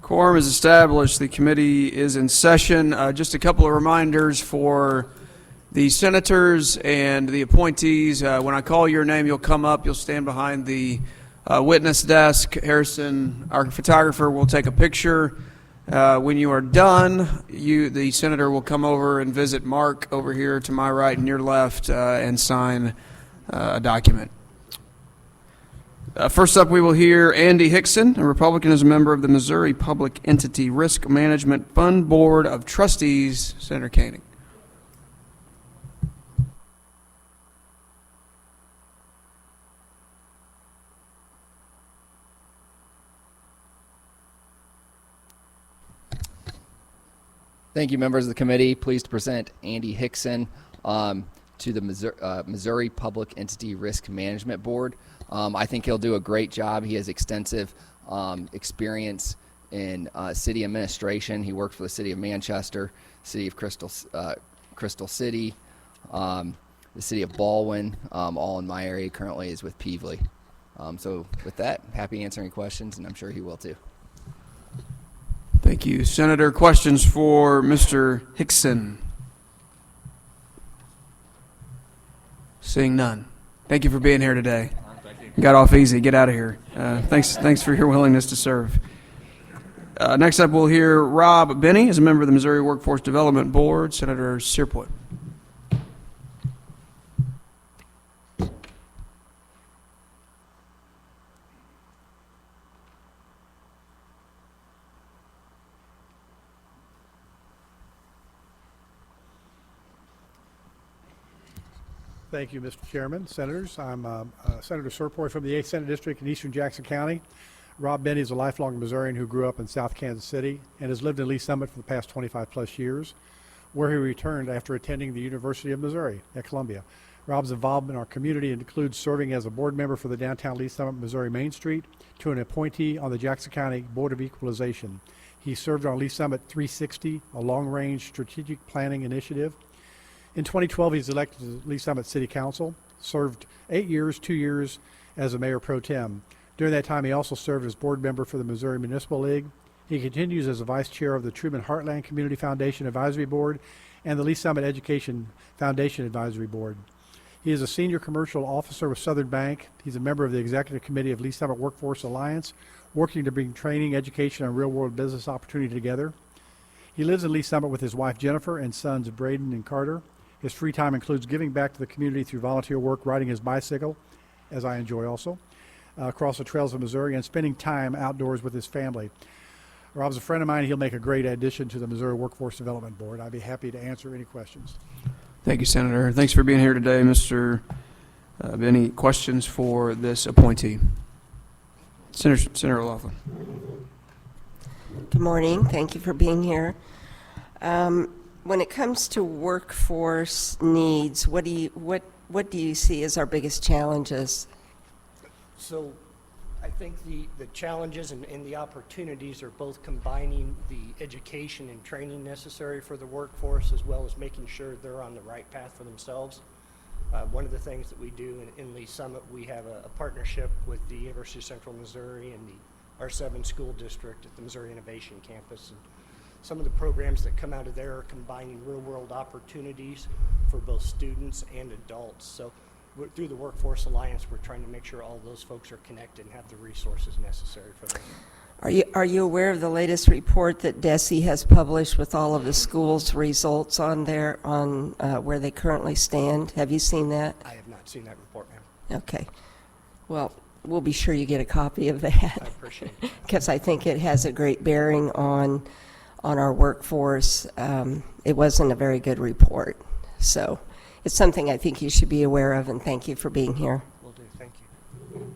Quorum is established. The committee is in session. Just a couple of reminders for the senators and the appointees. When I call your name, you'll come up. You'll stand behind the witness desk. Harrison, our photographer, will take a picture. When you are done, the senator will come over and visit Mark over here to my right and your left and sign a document. First up, we will hear Andy Hixson, a Republican, is a member of the Missouri Public Entity Risk Management Fund Board of Trustees. Senator Koenig. Thank you, members of the committee. Pleased to present Andy Hixson to the Missouri Public Entity Risk Management Board. I think he'll do a great job. He has extensive experience in city administration. He worked for the city of Manchester, city of Crystal City, the city of Baldwin, all in my area. Currently is with Peevely. So with that, happy answering questions, and I'm sure he will too. Thank you. Senator, questions for Mr. Hixson? Seeing none. Thank you for being here today. Got off easy. Get out of here. Thanks for your willingness to serve. Next up, we'll hear Rob Binney, as a member of the Missouri Workforce Development Board. Senator Cierpiot. Thank you, Mr. Chairman. Senators, I'm Senator Cierpiot from the 8th Senate District in eastern Jackson County. Rob Binney is a lifelong Missourian who grew up in South Kansas City and has lived in Lee Summit for the past 25 plus years, where he returned after attending the University of Missouri at Columbia. Rob's involvement in our community includes serving as a board member for the downtown Lee Summit, Missouri Main Street, to an appointee on the Jackson County Board of Equalization. He served on Lee Summit 360, a long-range strategic planning initiative. In 2012, he was elected to the Lee Summit City Council, served 8 years, 2 years as a mayor pro tem. During that time, he also served as board member for the Missouri Municipal League. He continues as a vice chair of the Truman Heartland Community Foundation Advisory Board and the Lee Summit Education Foundation Advisory Board. He is a senior commercial officer with Southern Bank. He's a member of the executive committee of Lee Summit Workforce Alliance, working to bring training, education, and real-world business opportunity together. He lives in Lee Summit with his wife, Jennifer, and sons, Braden and Carter. His free time includes giving back to the community through volunteer work, riding his bicycle, as I enjoy also, across the trails of Missouri, and spending time outdoors with his family. Rob's a friend of mine. He'll make a great addition to the Missouri Workforce Development Board. I'd be happy to answer any questions. Thank you, Senator. Thanks for being here today, Mr. Any questions for this appointee? Senator O'Loughlin. Good morning. Thank you for being here. When it comes to workforce needs, what do you see as our biggest challenges? So I think the challenges and the opportunities are both combining the education and training necessary for the workforce, as well as making sure they're on the right path for themselves. One of the things that we do in Lee Summit, we have a partnership with the University of Central Missouri and the R7 school district at the Missouri Innovation Campus. And some of the programs that come out of there are combining real-world opportunities for both students and adults. So through the Workforce Alliance, we're trying to make sure all those folks are connected and have the resources necessary for them. Are you aware of the latest report that DESE has published with all of the schools' results on there, on where they currently stand? Have you seen that? I have not seen that report, ma'am. Okay. Well, we'll be sure you get a copy of that. I appreciate it. Because I think it has a great bearing on our workforce. It wasn't a very good report. So it's something I think you should be aware of, and thank you for being here. Will do. Thank you.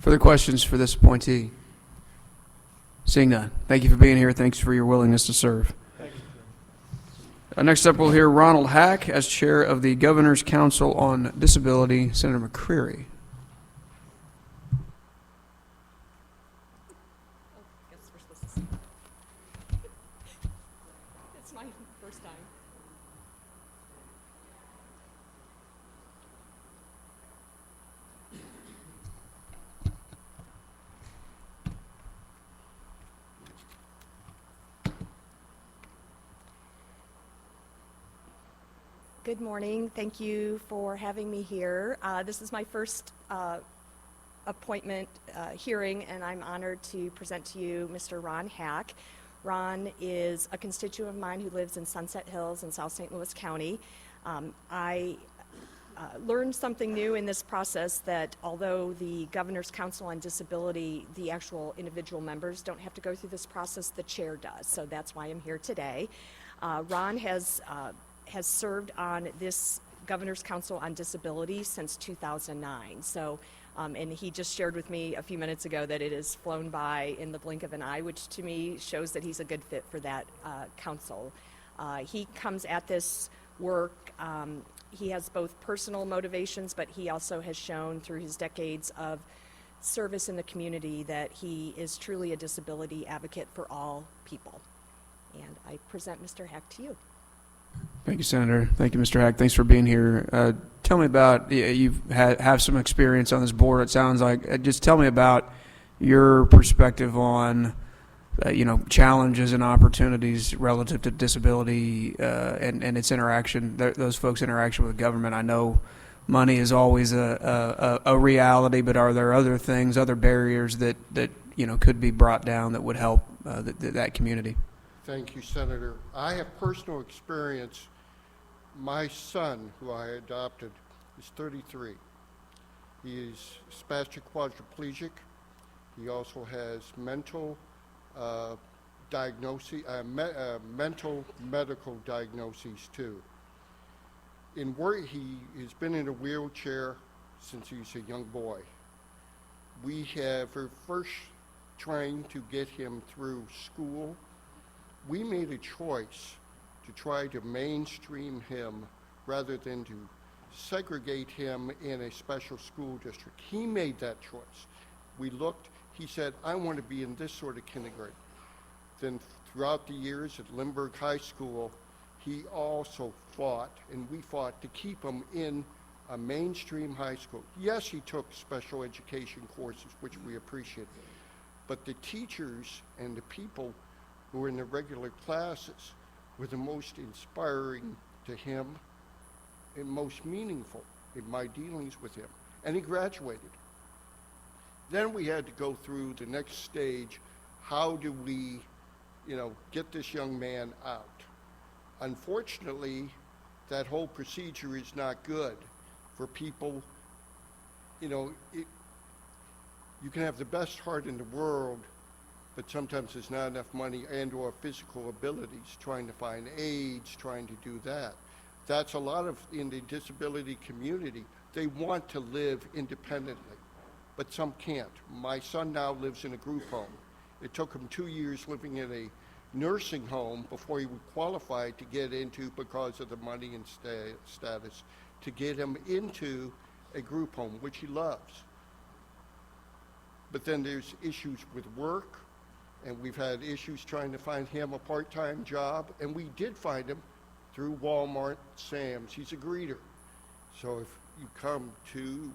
Further questions for this appointee? Seeing none. Thank you for being here. Thanks for your willingness to serve. Thank you. Next up, we'll hear Ronald Hack as chair of the Governor's Council on Disability. Senator McCreery. Good morning. Thank you for having me here. This is my first appointment hearing, and I'm honored to present to you Mr. Ron Hack. Ron is a constituent of mine who lives in Sunset Hills in South St. Louis County. I learned something new in this process, that although the Governor's Council on Disability, the actual individual members don't have to go through this process, the chair does. So that's why I'm here today. Ron has served on this Governor's Council on Disability since 2009. So, and he just shared with me a few minutes ago that it has flown by in the blink of an eye, which to me shows that he's a good fit for that council. He comes at this work, he has both personal motivations, but he also has shown through his decades of service in the community that he is truly a disability advocate for all people. And I present Mr. Hack to you. Thank you, Senator. Thank you, Mr. Hack. Thanks for being here. Tell me about, you've have some experience on this board, it sounds like. Just tell me about your perspective on, challenges and opportunities relative to disability and its interaction, those folks' interaction with government. I know money is always a reality, but are there other things, other barriers that could be brought down that would help that community? Thank you, Senator. I have personal experience. My son, who I adopted, is 33. He is spastic quadriplegic. He also has mental mental medical diagnoses too. In work, he has been in a wheelchair since he was a young boy. We were first trying to get him through school. We made a choice to try to mainstream him rather than to segregate him in a special school district. He made that choice. We looked, he said, I want to be in this sort of kindergarten. Then throughout the years at Lindbergh High School, he also fought, and we fought to keep him in a mainstream high school. Yes, he took special education courses, which we appreciate, but the teachers and the people who were in the regular classes were the most inspiring to him and most meaningful in my dealings with him. And he graduated. Then we had to go through the next stage. How do we, get this young man out? Unfortunately, that whole procedure is not good for people. You can have the best heart in the world, but sometimes there's not enough money and or physical abilities trying to find aids, trying to do that. That's a lot of, in the disability community, they want to live independently, but some can't. My son now lives in a group home. It took him 2 years living in a nursing home before he would qualify to get into, because of the money and status, to get him into a group home, which he loves. But then there's issues with work, and we've had issues trying to find him a part-time job, and we did find him through Walmart, Sam's. He's a greeter. So if you come to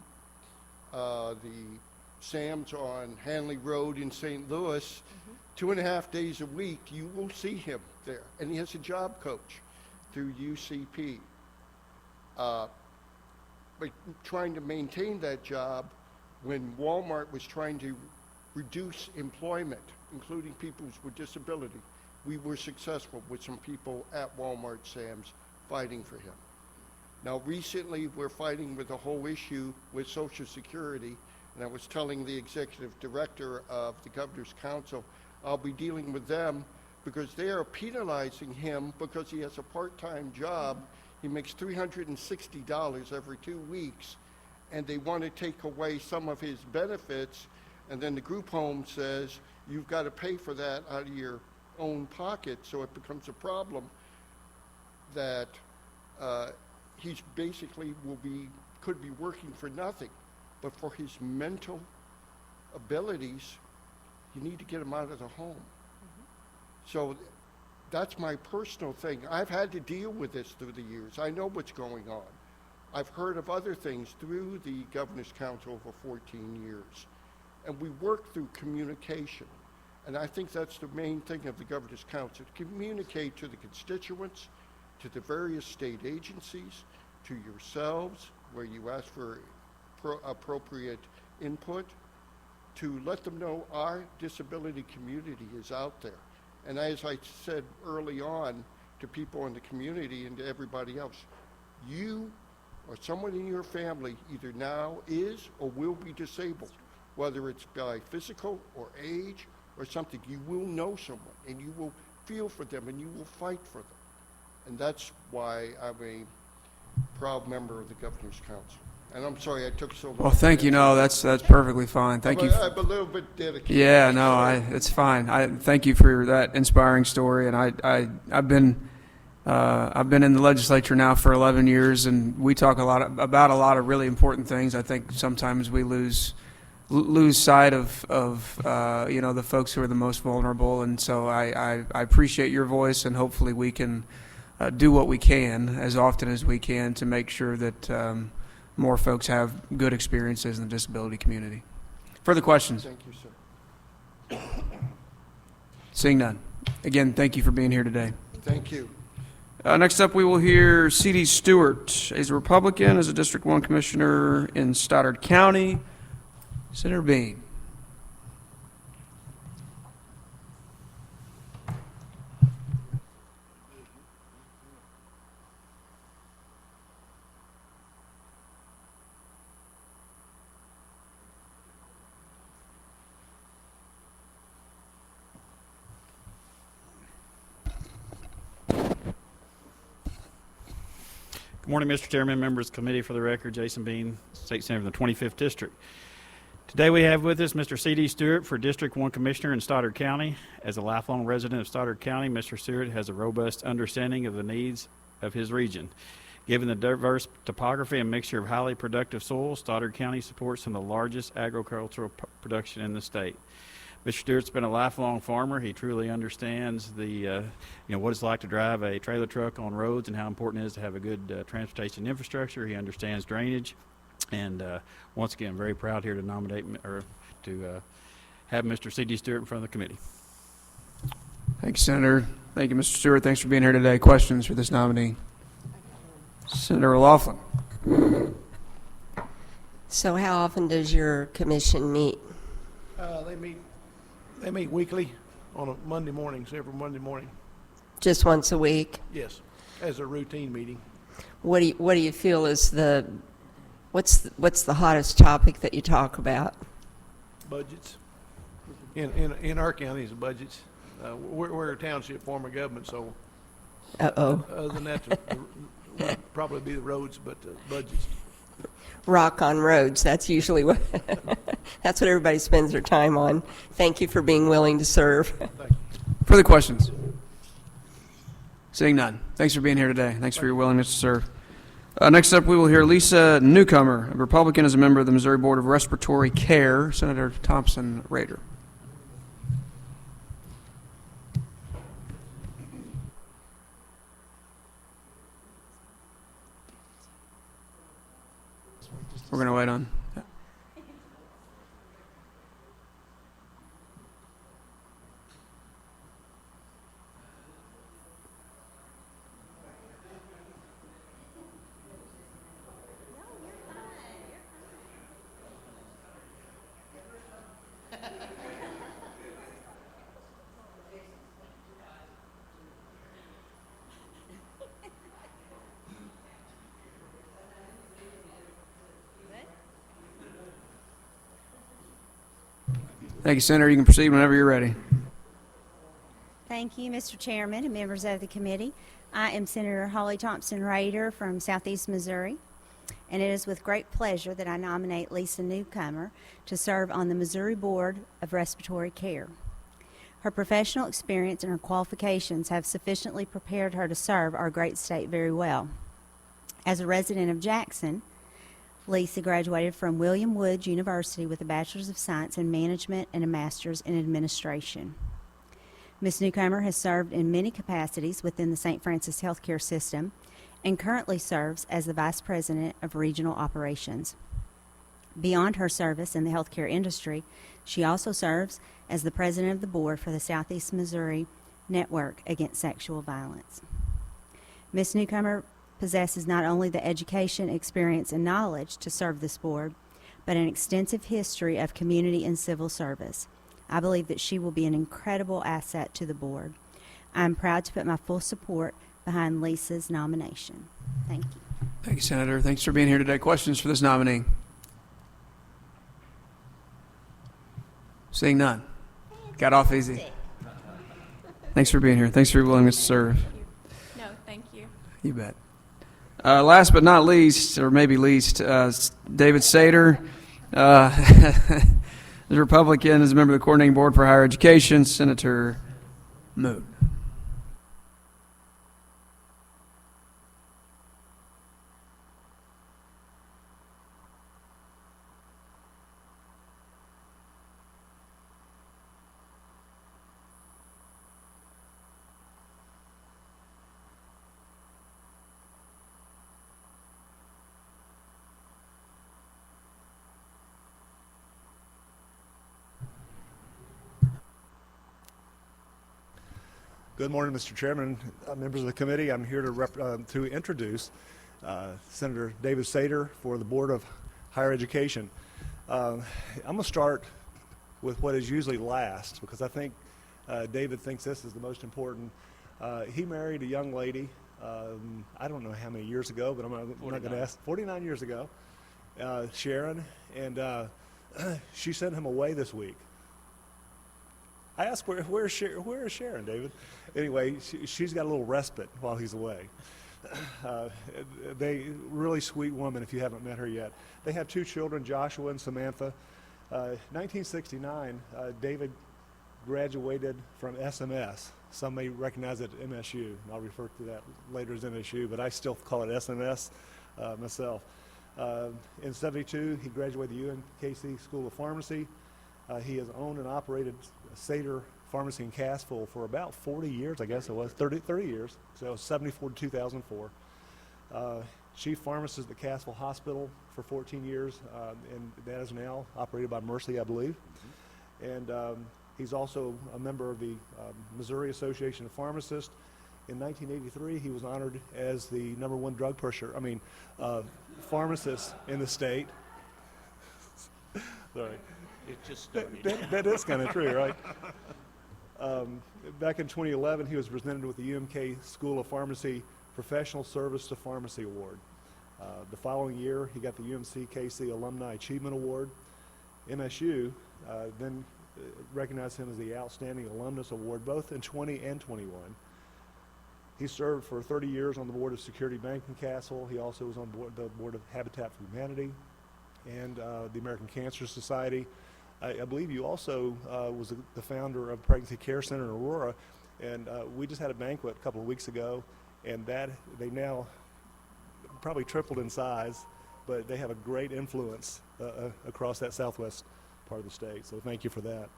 the Sam's on Hanley Road in St. Louis, 2.5 days a week, you will see him there. And he has a job coach through UCP. But trying to maintain that job when Walmart was trying to reduce employment, including people with disability, we were successful with some people at Walmart, Sam's, fighting for him. Now recently we're fighting with the whole issue with Social Security, and I was telling the executive director of the Governor's Council, I'll be dealing with them because they are penalizing him because he has a part-time job. He makes $360 every 2 weeks, and they want to take away some of his benefits, and then the group home says, you've got to pay for that out of your own pocket, so it becomes a problem that he's basically could be working for nothing, but for his mental abilities, you need to get him out of the home. So that's my personal thing. I've had to deal with this through the years. I know what's going on. I've heard of other things through the Governor's Council for 14 years. And we work through communication. And I think that's the main thing of the Governor's Council, to communicate to the constituents to the various state agencies, to yourselves, where you ask for appropriate input, to let them know our disability community is out there. And as I said early on to people in the community and to everybody else, you or someone in your family either now is or will be disabled, whether it's by physical or age or something. You will know someone and you will feel for them and you will fight for them. And that's why I'm a proud member of the Governor's Council. And I'm sorry I took so long. Well, thank you. No, that's perfectly fine. Thank you. I'm a little bit dedicated. Yeah, no, it's fine. I thank you for that inspiring story. And I've been in the legislature now for 11 years, and we talk about a lot of really important things. I think sometimes we lose sight of the folks who are the most vulnerable. And so I appreciate your voice, and hopefully we can do what we can as often as we can to make sure that more folks have good experiences in the disability community. Further questions? Thank you, sir. Seeing none. Again, thank you for being here today. Thank you. Next up, we will hear C.D. Stewart. He's a Republican, as a District 1 Commissioner in Stoddard County. Senator Bean. Good morning, Mr. Chairman, members of the committee. For the record, Jason Bean, State Senator from the 25th District. Today we have with us Mr. C.D. Stewart for District 1 Commissioner in Stoddard County. As a lifelong resident of Stoddard County, Mr. Stewart has a robust understanding of the needs of his region. Given the diverse topography and mixture of highly productive soil, Stoddard County supports some of the largest agricultural production in the state. Mr. Stewart's been a lifelong farmer. He truly understands the, what it's like to drive a trailer truck on roads and how important it is to have a good transportation infrastructure. He understands drainage, and once again, very proud here to nominate or to have Mr. C.D. Stewart in front of the committee. Thank you, Senator. Thank you, Mr. Stewart. Thanks for being here today. Questions for this nominee? Senator O'Loughlin. So how often does your commission meet? They meet weekly on a Monday mornings, every Monday morning. Just once a week? Yes, as a routine meeting. What do you feel is what's the hottest topic that you talk about? Budgets. In our county's budgets. We're a township form of government, so other than that, would probably be the roads, but budgets. Rock on roads. That's usually what that's what everybody spends their time on. Thank you for being willing to serve. Thank you. Further questions? Seeing none. Thanks for being here today. Thanks for your willingness to serve. Next up, we will hear Lisa Newcomer, a Republican, as a member of the Missouri Board of Respiratory Care. Senator Thompson, Rehder. We're going to wait on. Thank you, Senator. You can proceed whenever you're ready. Thank you, Mr. Chairman and members of the committee. I am Senator Holly Thompson Rehder from Southeast Missouri, and it is with great pleasure that I nominate Lisa Newcomer to serve on the Missouri Board of Respiratory Care. Her professional experience and her qualifications have sufficiently prepared her to serve our great state very well. As a resident of Jackson, Lisa graduated from William Woods University with a Bachelor's of Science in Management and a Master's in Administration. Ms. Newcomer has served in many capacities within the St. Francis Healthcare System and currently serves as the Vice President of Regional Operations. Beyond her service in the healthcare industry, she also serves as the President of the Board for the Southeast Missouri Network Against Sexual Violence. Ms. Newcomer possesses not only the education, experience, and knowledge to serve this board, but an extensive history of community and civil service. I believe that she will be an incredible asset to the board. I am proud to put my full support behind Lisa's nomination. Thank you. Thank you, Senator. Thanks for being here today. Questions for this nominee? Seeing none. Got off easy. Thanks for being here. Thanks for your willingness to serve. No, thank you. You bet. Last but not least, or maybe least, David Sater, the Republican, is a member of the Coordinating Board for Higher Education. Senator Moon. Good morning, Mr. Chairman, members of the committee. I'm here to introduce Senator David Sater for the Board of Higher Education. I'm going to start with what is usually last because I think David thinks this is the most important. He married a young lady, I don't know how many years ago, but I'm not going to ask, 49 years ago, Sharon, and she sent him away this week. I asked, where is Sharon, David? Anyway, she's got a little respite while he's away. They really sweet woman if you haven't met her yet. They have 2 children, Joshua and Samantha. 1969, David graduated from SMS. Some may recognize it as MSU. I'll refer to that later as MSU, but I still call it SMS myself. In 72, he graduated the UNKC School of Pharmacy. He has owned and operated Sater Pharmacy in Cassville for about 40 years, I guess it was, 30 years, so 74 to 2004. Chief pharmacist at Cassville Hospital for 14 years, and that is now operated by Mercy, I believe. And he's also a member of the Missouri Association of Pharmacists. In 1983, he was honored as the #1 drug pusher, pharmacist in the state. Sorry. It just started. That is kind of true, right? Back in 2011, he was presented with the UMK School of Pharmacy Professional Service to Pharmacy Award. The following year, he got the UMC-KC Alumni Achievement Award. MSU then recognized him as the Outstanding Alumnus Award, both in 20 and 21. He served for 30 years on the Board of Security Bank in Cassville. He also was on the Board of Habitat for Humanity and the American Cancer Society. I believe you also was the founder of Pregnancy Care Center in Aurora, and we just had a banquet a couple of weeks ago, and they now probably tripled in size, but they have a great influence across that southwest part of the state, so thank you for that.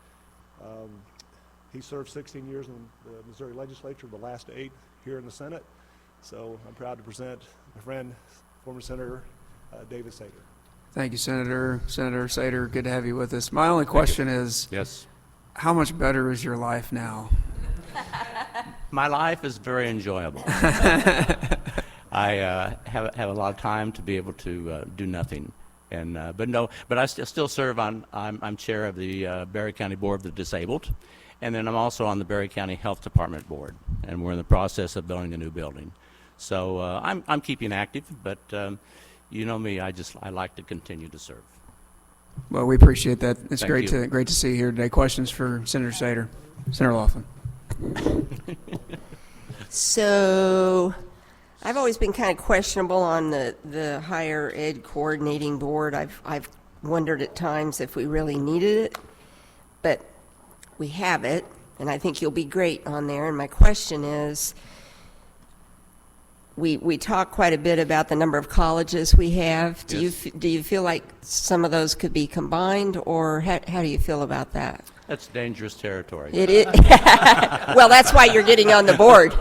He served 16 years in the Missouri legislature, the last 8 here in the Senate, so I'm proud to present my friend, former Senator David Sater. Thank you, Senator. Senator Sater, good to have you with us. My only question is, Yes. how much better is your life now? My life is very enjoyable. I have a lot of time to be able to do nothing, and but I still serve on. I'm chair of the Berry County Board of the Disabled, and then I'm also on the Berry County Health Department Board, and we're in the process of building a new building. So I'm keeping active, but you know me, I like to continue to serve. Well, we appreciate that. It's Thank great you. to see you here today. Questions for Senator Sater? Senator Laughlin. So, I've always been kind of questionable on the higher ed coordinating board. I've wondered at times if we really needed it, but we have it, and I think you'll be great on there. And my question is, we talk quite a bit about the number of colleges we have. Do you feel like some of those could be combined, or how do you feel about that? That's dangerous territory. It is. Well, that's why you're getting on the board.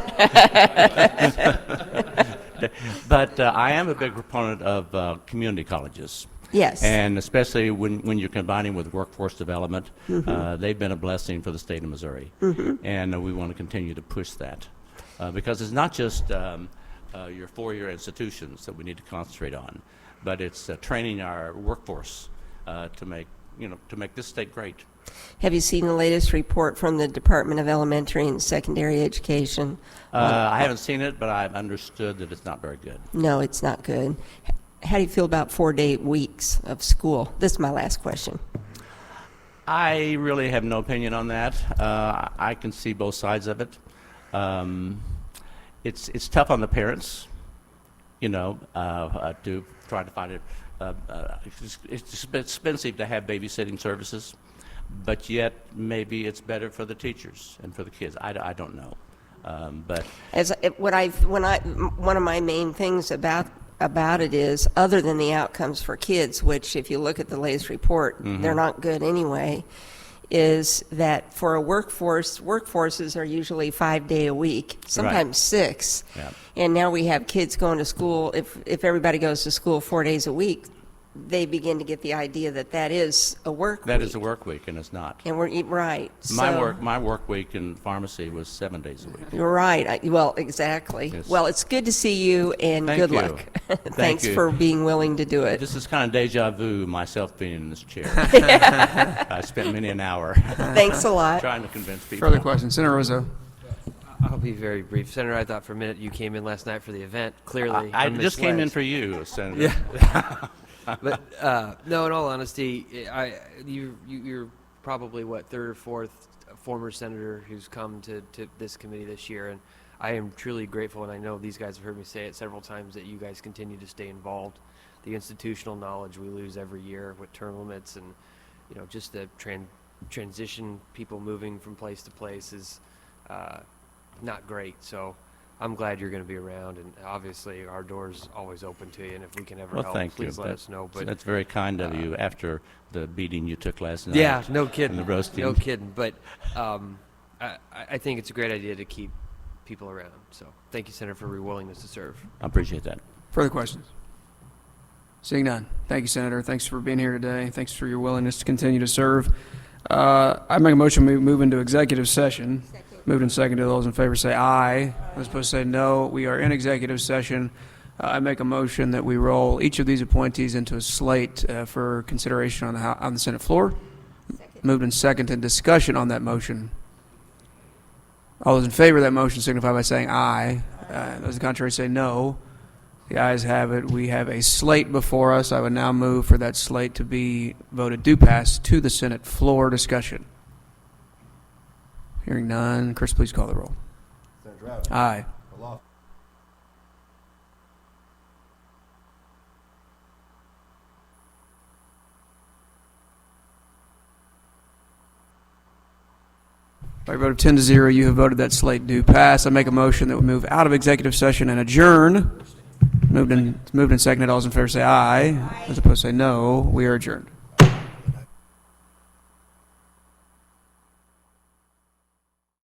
But I am a big proponent of community colleges. Yes. And especially when you're combining with workforce development, they've been a blessing for the state of Missouri. And we want to continue to push that because it's not just your four-year institutions that we need to concentrate on, but it's training our workforce to make this state great. Have you seen the latest report from the Department of Elementary and Secondary Education? I haven't seen it, but I've understood that it's not very good. No, it's not good. How do you feel about 4-day weeks of school? This is my last question. I really have no opinion on that. I can see both sides of it. It's tough on the parents, to try to find it. It's expensive to have babysitting services, but yet maybe it's better for the teachers and for the kids. I don't know, but one of my main things about it is, other than the outcomes for kids, which if you look at the latest report, they're not good anyway, is that for a workforces are usually 5-day a week, sometimes 6. Yeah. And now we have kids going to school. If everybody goes to school 4 days a week, they begin to get the idea that is a work week. That is a work week, and it's not. And we're right. My work week in pharmacy was 7 days a week. You're right. Well, exactly. Yes. Well, it's good to see you, and Thank good you. luck. Thank Thanks you. for being willing to do it. This is kind of deja vu, myself being in this chair. I spent many an hour Thanks a lot. trying to convince people. Further questions? Senator Rizzo. I'll be very brief. Senator, I thought for a minute you came in last night for the event. Clearly, I I'm just came in misled. for you, Senator. Yeah. But no, in all honesty, you're probably third or fourth former senator who's come to this committee this year, and I am truly grateful. And I know these guys have heard me say it several times that you guys continue to stay involved. The institutional knowledge we lose every year with term limits, and just the transition, people moving from place to place is not great. So I'm glad you're going to be around, and obviously our door's always open to you, and if we can ever help, Thank please you. let us know. But That's very kind of you after the beating you took last night. yeah, no kidding. And the roasting. No kidding. But I think it's a great idea to keep people around. So thank you, Senator, for your willingness to serve. I appreciate that. Further questions? Seeing none. Thank you, Senator. Thanks for being here today. Thanks for your willingness to continue to serve. I make a motion we move into executive session. Moved and seconded. Those in favor say aye. Those opposed say no. We are in executive session. I make a motion that we roll each of these appointees into a slate for consideration on the Senate floor. Moved and seconded. Discussion on that motion. All those in favor of that motion signify by saying aye. Those in contrary say no. The ayes have it. We have a slate before us. I would now move for that slate to be voted due pass to the Senate floor. Discussion. Hearing none. Chris, please call the roll. Senator Abbott. Aye. Aloft. By a vote of 10-0, you have voted that slate due pass. I make a motion that we move out of executive session and adjourn. Moved and seconded. All those in favor say aye. Those opposed say no. We are adjourned.